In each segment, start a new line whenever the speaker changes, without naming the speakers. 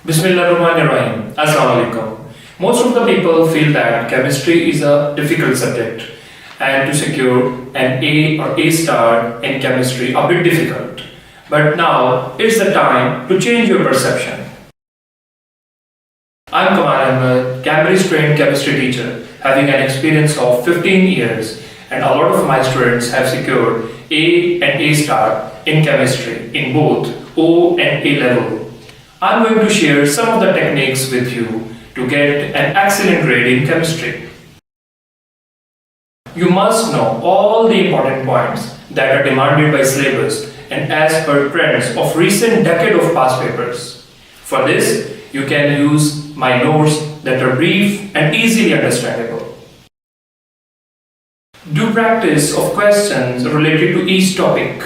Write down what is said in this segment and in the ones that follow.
Bismillahirrahmanirrahim. Assalamualaikum. Most of the people feel that chemistry is a difficult subject and to secure an A or A star in chemistry a bit difficult. But now it's the time to change your perception. I'm Kamal Ahmed, Cambridge-trained chemistry teacher, having an experience of 15 years, and a lot of my students have secured A and A star in chemistry in both O and A level. I'm going to share some of the techniques with you to get an excellent grade in chemistry. You must know all the important points that are demanded by syllabus and as per trends of recent decade of past papers. For this, you can use my notes that are brief and easily understandable. Do practice of questions related to each topic.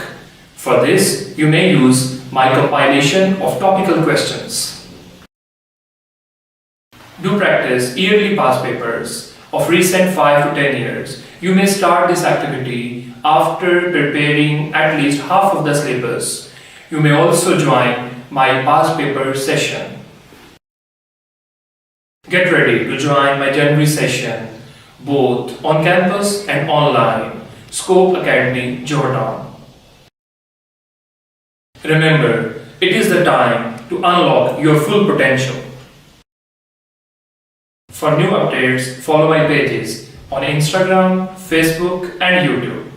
For this, you may use my compilation of topical questions. Do practice yearly past papers of recent 5 to 10 years. You may start this activity after preparing at least half of the syllabus. You may also join my past paper session. Get ready to join my January session, both on campus and online, Scope Academy, Jordan. Remember, it is the time to unlock your full potential. For new updates, follow my pages on Instagram, Facebook, and YouTube.